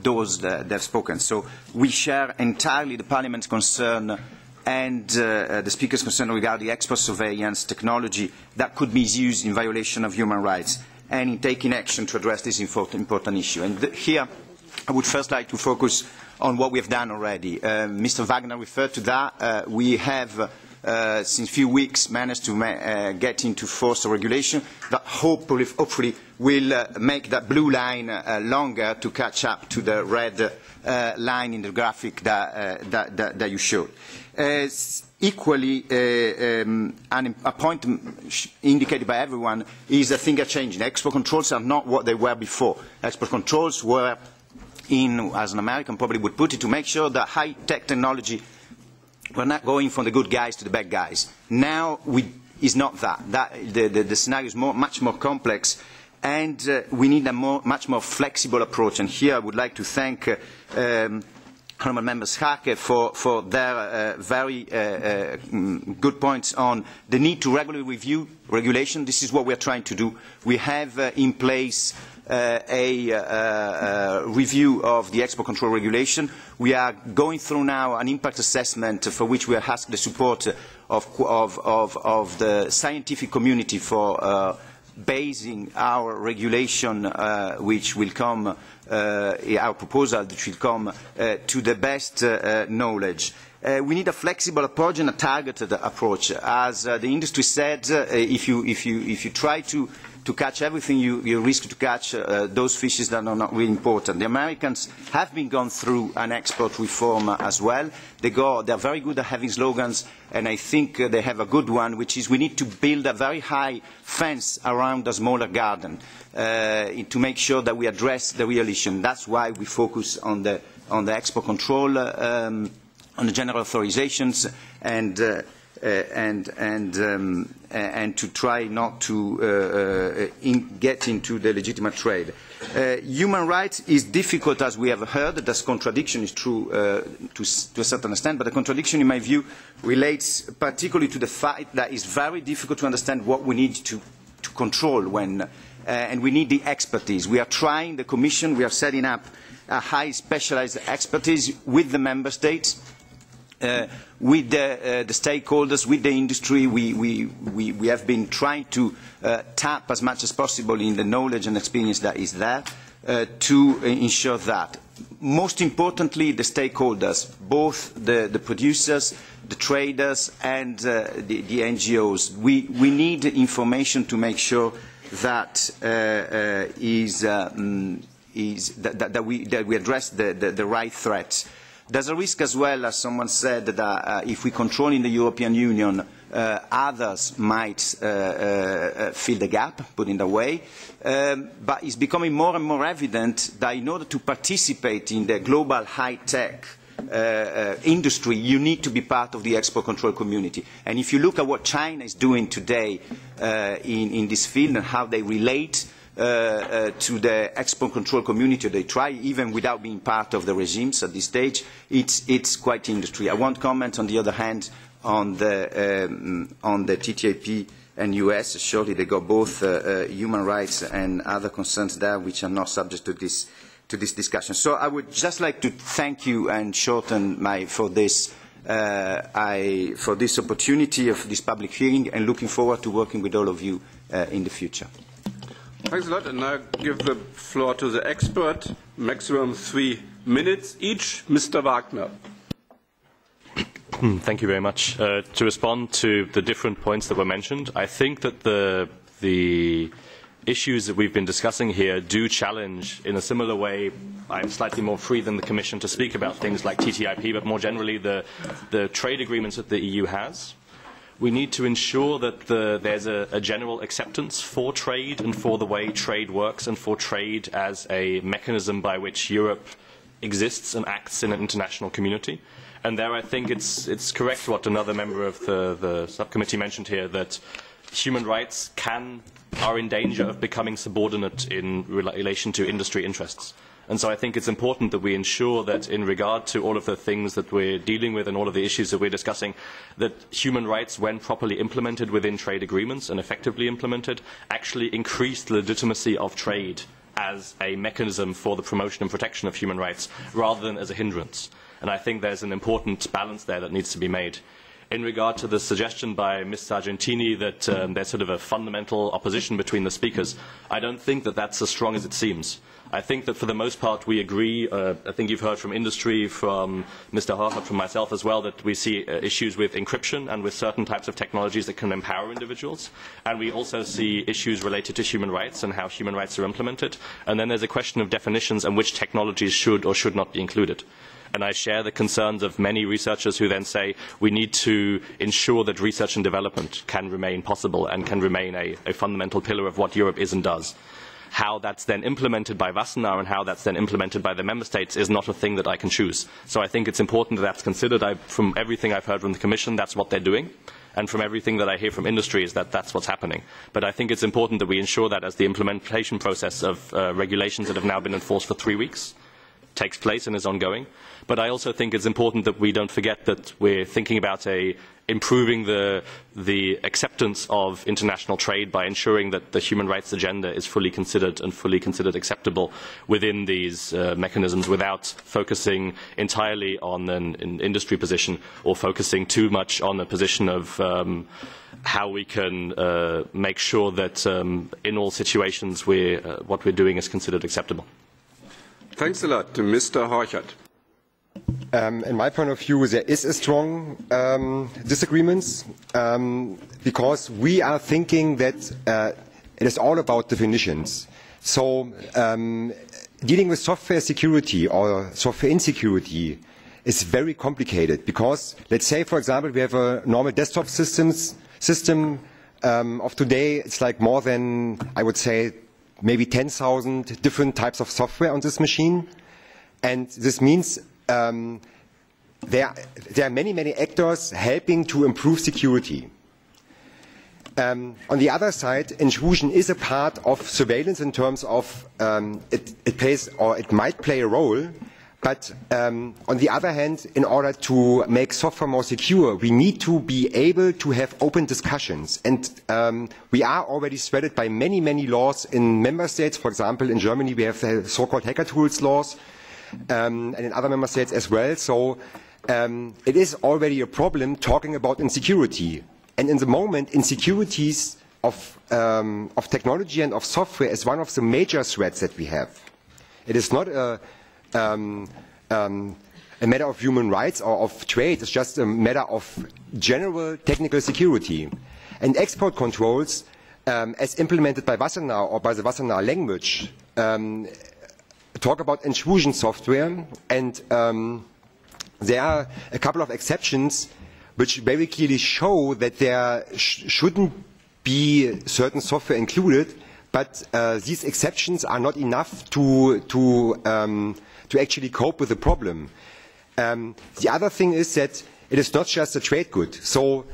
[SPEAKER 16] those that have spoken. So we share entirely the Parliament's concern and the Speaker's concern regarding export surveillance technology that could be used in violation of human rights, and in taking action to address this important issue. And here I would first like to focus on what we have done already. Mr. Wagner referred to that. We have, since a few weeks, managed to get into force a regulation that hopefully will make that blue line longer to catch up to the red line in the graphic that you showed. Equally, a point indicated by everyone is that things are changing. Export controls are not what they were before. Export controls were as an American probably would put it, to make sure that high-tech technology, we're not going from the good guys to the bad guys. Now it's not that. The scenario is much more complex, and we need a much more flexible approach. And here I would like to thank Honourable Member Schaake for their very good points on the need to regularly review regulation. This is what we are trying to do. We have in place a review of the export control regulation. We are going through now an impact assessment for which we have asked the support of the scientific community for basing our regulation, which will come, our proposal which will come to the best knowledge. We need a flexible approach and a targeted approach. As the industry said, if you try to catch everything, you risk to catch those fishes that are not really important. The Americans have been gone through an export reform as well. They are very good at having slogans, and I think they have a good one, which is we need to build a very high fence around a smaller garden to make sure that we address the real issue. That's why we focus on the export control, on the general authorizations, and to try not to get into the legitimate trade. Human rights is difficult, as we have heard. This contradiction is true to a certain extent, but the contradiction, in my view, relates particularly to the fact that it's very difficult to understand what we need to control when, and we need the expertise. We are trying, the Commission, we are setting up a high specialized expertise with the Member States, with the stakeholders, with the industry. We have been trying to tap as much as possible in the knowledge and experience that is there to ensure that. Most importantly, the stakeholders, both the producers, the traders and the NGOs. We need information to make sure that we address the right threats. There's a risk as well, as someone said, that if we control in the European Union, others might fill the gap, put in the way. But it's becoming more and more evident that in order to participate in the global high-tech industry, you need to be part of the export control community. And if you look at what China is doing today in this field and how they relate to the export control community, they try, even without being part of the regimes at this stage, it's quite industry. I won't comment, on the other hand, on the TTIP and US. Surely they got both human rights and other concerns there which are not subject to this discussion. So I would just like to thank you and shorten for this opportunity of this public hearing, and looking forward to working with all of you in the future.
[SPEAKER 4] Thanks a lot, and now give the floor to the expert, maximum 3 minutes each. Mr. Wagner.
[SPEAKER 5] Thank you very much. To respond to the different points that were mentioned, I think that the issues that we've been discussing here do challenge, in a similar way, I'm slightly more free than the Commission to speak about things like TTIP, but more generally the trade agreements that the EU has. We need to ensure that there's a general acceptance for trade and for the way trade works and for trade as a mechanism by which Europe exists and acts in an international community. And there I think it's correct what another member of the subcommittee mentioned here, that human rights are in danger of becoming subordinate in relation to industry interests. And so I think it's important that we ensure that in regard to all of the things that we're dealing with and all of the issues that we're discussing, that human rights, when properly implemented within trade agreements and effectively implemented, actually increase the legitimacy of trade as a mechanism for the promotion and protection of human rights, rather than as a hindrance. And I think there's an important balance there that needs to be made. In regard to the suggestion by Ms. Sargentini that there's sort of a fundamental opposition between the speakers, I don't think that that's as strong as it seems. I think that for the most part we agree. I think you've heard from industry, from Mr. Horvath, from myself as well, that we see issues with encryption and with certain types of technologies that can empower individuals. And we also see issues related to human rights and how human rights are implemented. And then there's a question of definitions and which technologies should or should not be included. And I share the concerns of many researchers who then say we need to ensure that research and development can remain possible and can remain a fundamental pillar of what Europe is and does. How that's then implemented by Wassenaar and how that's then implemented by the Member States is not a thing that I can choose. So I think it's important that that's considered. From everything I've heard from the Commission, that's what they're doing. And from everything that I hear from industry is that that's what's happening. But I think it's important that we ensure that as the implementation process of regulations that have now been enforced for 3 weeks takes place and is ongoing. But I also think it's important that we don't forget that we're thinking about improving the acceptance of international trade by ensuring that the human rights agenda is fully considered and fully considered acceptable within these mechanisms, without focusing entirely on an industry position or focusing too much on a position of how we can make sure that in all situations what we're doing is considered acceptable.
[SPEAKER 4] Thanks a lot to Mr. Horvath.
[SPEAKER 6] In my point of view, there is a strong disagreement because we are thinking that it is all about definitions. So dealing with software security or software insecurity is very complicated because, let's say, for example, we have a normal desktop system of today. It's like more than, I would say, maybe 10,000 different types of software on this machine. And this means there are many actors helping to improve security. On the other side, intrusion is a part of surveillance in terms of it plays or it might play a role. But on the other hand, in order to make software more secure, we need to be able to have open discussions. And we are already threaded by many laws in member states. For example, in Germany, we have the so-called hacker tools laws, and in other member states as well. So it is already a problem talking about insecurity. And in the moment, insecurities of technology and of software is one of the major threats that we have. It is not a matter of human rights or of trade. It's just a matter of general technical security. And export controls, as implemented by Wassenaar or by the Wassenaar language, talk about intrusion software. And there are a couple of exceptions which very clearly show that there shouldn't be certain software included, but these exceptions are not enough to actually cope with the problem. The other thing is that it is not just a trade good. So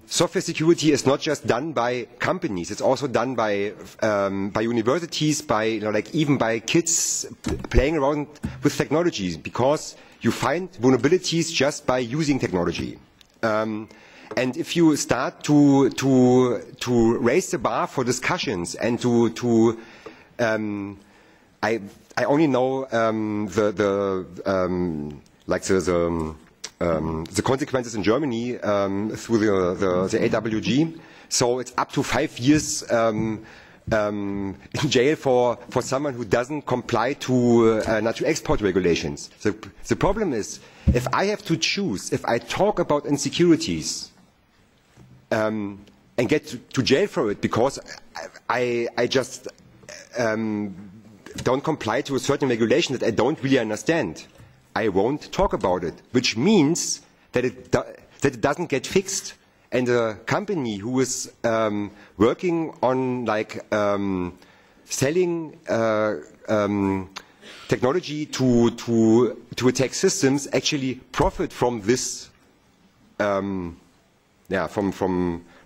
[SPEAKER 6] software security is not just done by companies. It's also done by universities, even by kids playing around with technologies, because you find vulnerabilities just by using technology. And if you start to raise the bar for discussions and I only know the consequences in Germany through the AWG. So it's up to 5 years in jail for someone who doesn't comply to export regulations. The problem is, if I have to choose, if I talk about insecurities and get to jail for it because I just don't comply to a certain regulation that I don't really understand, I won't talk about it, which means that it doesn't get fixed. And a company who is working on selling technology to attack systems actually profit from this from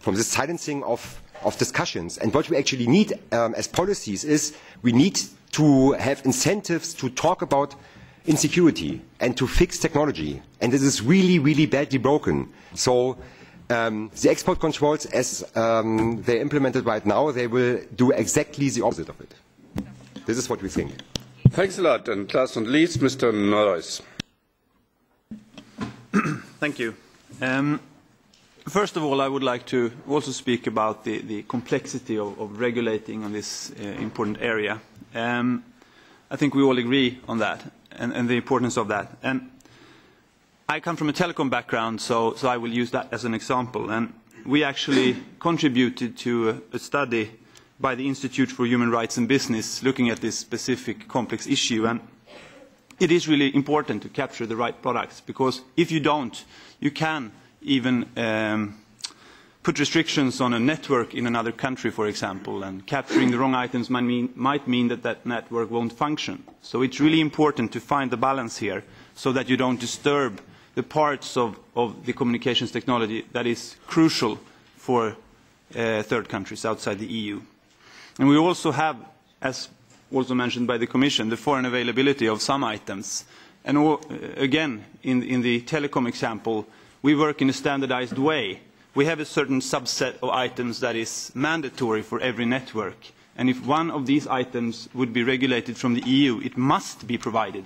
[SPEAKER 6] this silencing of discussions. And what we actually need as policies is we need to have incentives to talk about insecurity and to fix technology. And this is really badly broken. So the export controls, as they're implemented right now, they will do exactly the opposite of it. This is what we think.
[SPEAKER 4] Thanks a lot. And last but not least, Mr. Norris.
[SPEAKER 7] Thank you. First of all, I would like to also speak about the complexity of regulating on this important area. I think we all agree on that and the importance of that. And I come from a telecom background, so I will use that as an example. And we actually contributed to a study by the Institute for Human Rights and Business looking at this specific complex issue. And it is really important to capture the right products, because if you don't, you can even put restrictions on a network in another country, for example, and capturing the wrong items might mean that that network won't function. So it's really important to find the balance here so that you don't disturb the parts of the communications technology that is crucial for third countries outside the EU. And we also have, as also mentioned by the Commission, the foreign availability of some items. And again, in the telecom example, we work in a standardized way. We have a certain subset of items that is mandatory for every network. And if one of these items would be regulated from the EU, it must be provided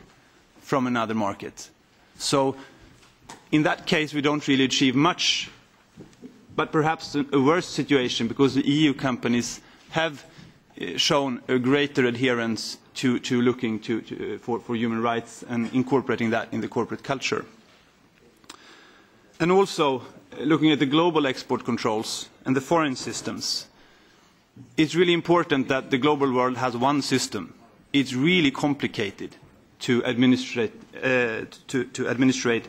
[SPEAKER 7] from another market. So in that case, we don't really achieve much, but perhaps a worse situation, because the EU companies have shown a greater adherence to looking for human rights and incorporating that in the corporate culture. And also, looking at the global export controls and the foreign systems, it's really important that the global world has one system. It's really complicated to administrate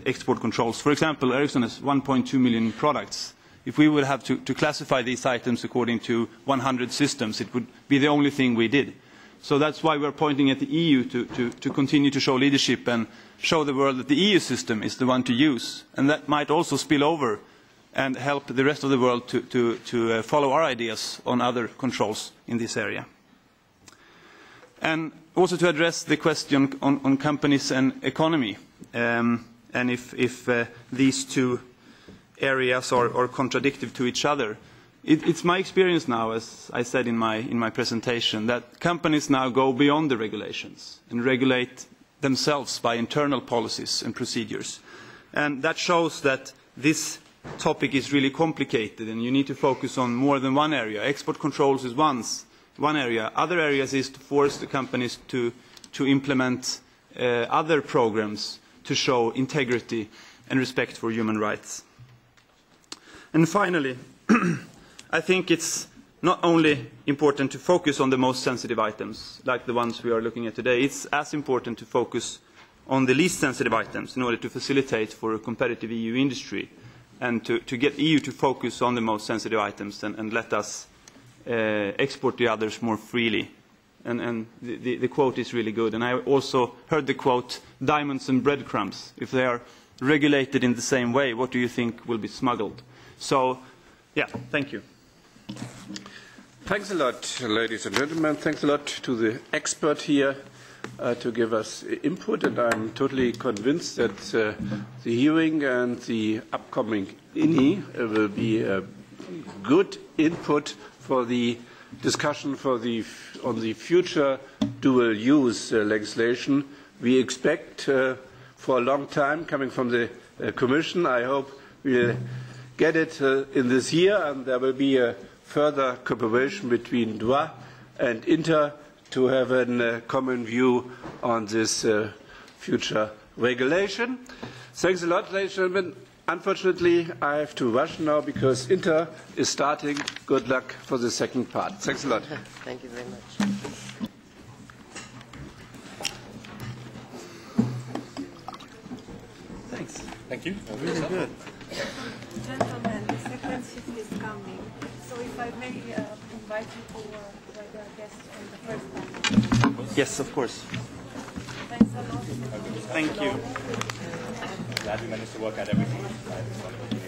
[SPEAKER 7] export controls. For example, Ericsson has 1.2 million products. If we would have to classify these items according to 100 systems, it would be the only thing we did. So that's why we're pointing at the EU to continue to show leadership and show the world that the EU system is the one to use. And that might also spill over and help the rest of the world to follow our ideas on other controls in this area. And also to address the question on companies and economy, and if these two areas are contradictory to each other. It's my experience now, as I said in my presentation, that companies now go beyond the regulations and regulate themselves by internal policies and procedures. And that shows that this topic is really complicated and you need to focus on more than one area. Export controls is one area. Other areas is to force the companies to implement other programs to show integrity and respect for human rights. And finally, I think it's not only important to focus on the most sensitive items, like the ones we are looking at today, it's as important to focus on the least sensitive items in order to facilitate for a competitive EU industry and to get EU to focus on the most sensitive items and let us export the others more freely. And the quote is really good. And I also heard the quote, diamonds and breadcrumbs. If they are regulated in the same way, what do you think will be smuggled? So, yeah, thank you.
[SPEAKER 4] Thanks a lot, ladies and gentlemen. Thanks a lot to the expert here to give us input. And I'm totally convinced that the hearing and the upcoming INI will be a good input for the discussion on the future dual-use legislation we expect for a long time coming from the Commission. I hope we'll get it in this year, and there will be a further cooperation between DROIT and Inter to have a common view on this future regulation. Thanks a lot, ladies and gentlemen. Unfortunately, I have to rush now because Inter is starting. Good luck for the second part. Thanks a lot.
[SPEAKER 1] Thank you very much.
[SPEAKER 4] Thanks.
[SPEAKER 17] Thank you.
[SPEAKER 4] Really good.
[SPEAKER 18] Gentlemen, the second shift is coming. So if I may invite you to write the guest on the first panel.
[SPEAKER 7] Yes, of course.
[SPEAKER 18] Thanks a lot.
[SPEAKER 7] Thank you.
[SPEAKER 17] Glad we managed to work out everything.